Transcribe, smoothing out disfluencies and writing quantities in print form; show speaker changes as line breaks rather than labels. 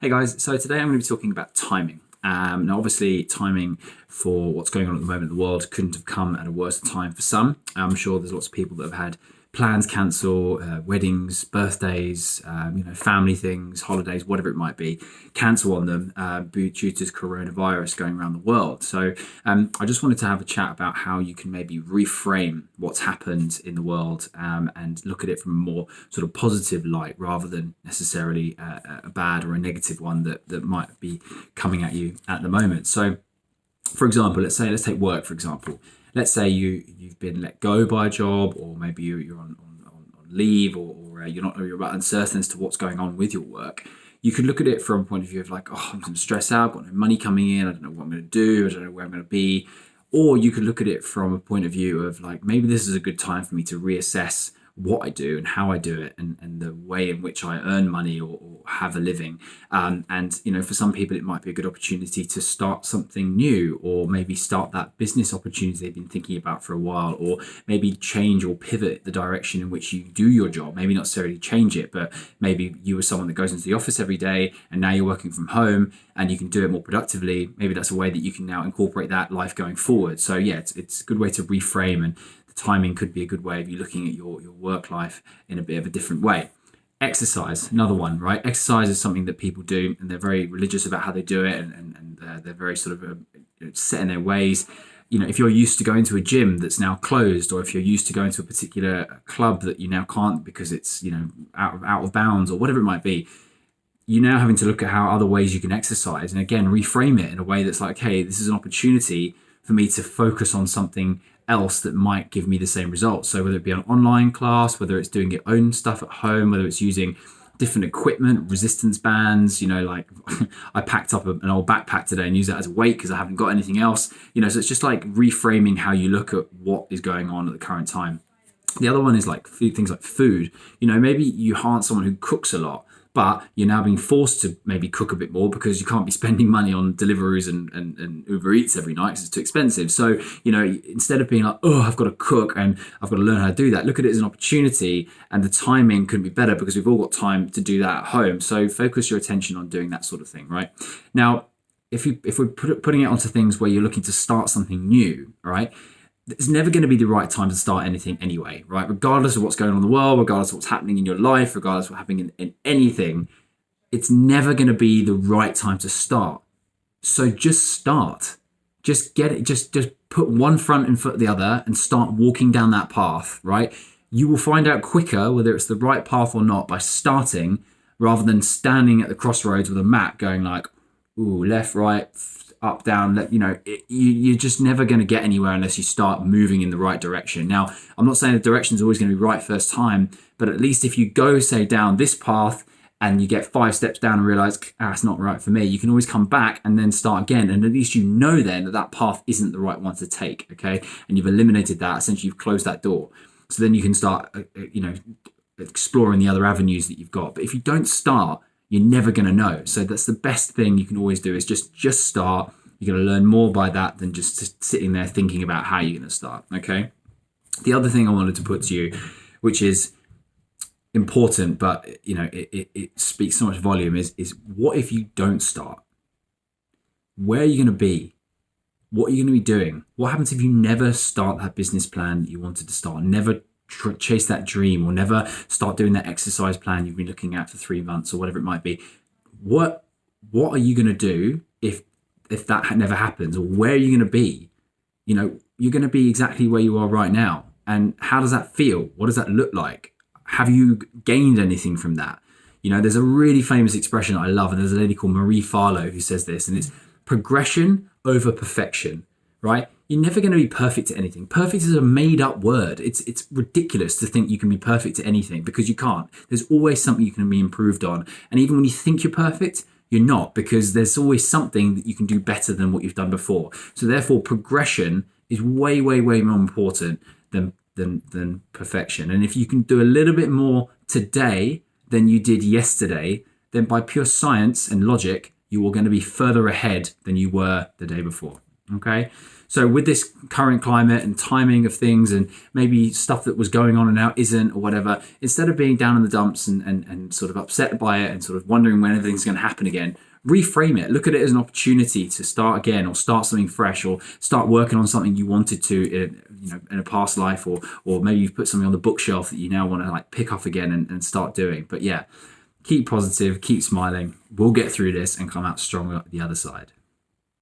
Hey guys, so today I'm going to be talking about timing. Now, obviously, timing for what's going on at the moment in the world couldn't have come at a worse time for some. I'm sure there's lots of people that have had plans cancel, weddings, birthdays, family things, holidays, whatever it might be, cancel on them due to coronavirus going around the world. So I just wanted to have a chat about how you can maybe reframe what's happened in the world and look at it from a more sort of positive light rather than necessarily a bad or a negative one that might be coming at you at the moment. So, for example, let's take work, for example. Let's say you've been let go by a job, or maybe you're on leave, or you're about uncertain as to what's going on with your work. You could look at it from a point of view of like, oh, I'm going to stress out, I've got no money coming in, I don't know what I'm going to do, I don't know where I'm going to be. Or you could look at it from a point of view of like, maybe this is a good time for me to reassess what I do and how I do it, and the way in which I earn money or have a living. And for some people, it might be a good opportunity to start something new, or maybe start that business opportunity they've been thinking about for a while, or maybe change or pivot the direction in which you do your job. Maybe not necessarily change it, but maybe you were someone that goes into the office every day and now you're working from home and you can do it more productively. Maybe that's a way that you can now incorporate that life going forward. So yeah, it's a good way to reframe, and timing could be a good way of you looking at your work life in a bit of a different way. Exercise, another one, right? Exercise is something that people do, and they're very religious about how they do it, and they're very sort of set in their ways. If you're used to going to a gym that's now closed, or if you're used to going to a particular club that you now can't because it's out of bounds or whatever it might be, you're now having to look at how other ways you can exercise, and again reframe it in a way that's like, hey, this is an opportunity for me to focus on something else that might give me the same results. So whether it be an online class, whether it's doing your own stuff at home, whether it's using different equipment, resistance bands, like I packed up an old backpack today and used that as a weight because I haven't got anything else. So it's just like reframing how you look at what is going on at the current time. The other one is like things like food. Maybe you aren't someone who cooks a lot, but you're now being forced to maybe cook a bit more because you can't be spending money on deliveries and Uber Eats every night because it's too expensive. So, instead of being like, oh, I've got to cook and I've got to learn how to do that, look at it as an opportunity, and the timing couldn't be better because we've all got time to do that at home. So focus your attention on doing that sort of thing, right? Now, if we're putting it onto things where you're looking to start something new, right? It's never going to be the right time to start anything anyway, right? Regardless of what's going on in the world, regardless of what's happening in your life, regardless of what's happening in anything, it's never going to be the right time to start. So just start. Just get it. Just put one front in front of the other and start walking down that path, right? You will find out quicker whether it's the right path or not by starting, rather than standing at the crossroads with a map going like, ooh, left, right, up, down, you're just never going to get anywhere unless you start moving in the right direction. Now, I'm not saying the direction is always going to be right first time, but at least if you go, say, down this path and you get 5 steps down and realize, it's not right for me, you can always come back and then start again. And at least then that path isn't the right one to take, okay? And you've eliminated that, essentially you've closed that door. So then you can start, exploring the other avenues that you've got. But if you don't start, you're never going to know. So that's the best thing you can always do, is just start. You're going to learn more by that than just sitting there thinking about how you're going to start, okay? The other thing I wanted to put to you, which is important, but it speaks so much volume, is what if you don't start? Where are you going to be? What are you going to be doing? What happens if you never start that business plan that you wanted to start, never chase that dream, or never start doing that exercise plan you've been looking at for 3 months or whatever it might be? What are you going to do if that never happens? Or where are you going to be? You're going to be exactly where you are right now. And how does that feel? What does that look like? Have you gained anything from that? There's a really famous expression I love, and there's a lady called Marie Farlow who says this, and it's progression over perfection, right? You're never going to be perfect at anything. Perfect is a made up word. It's ridiculous to think you can be perfect at anything, because you can't. There's always something you can be improved on. And even when you think you're perfect, you're not, because there's always something that you can do better than what you've done before. So therefore, progression is way, way, way more important than perfection. And if you can do a little bit more today than you did yesterday, then by pure science and logic, you are going to be further ahead than you were the day before. Okay. So with this current climate and timing of things and maybe stuff that was going on and now isn't or whatever, instead of being down in the dumps and sort of upset by it and sort of wondering when everything's going to happen again, reframe it. Look at it as an opportunity to start again or start something fresh or start working on something you wanted to in a past life, or maybe you've put something on the bookshelf that you now want to like pick up again and start doing. But yeah, keep positive, keep smiling. We'll get through this and come out stronger the other side.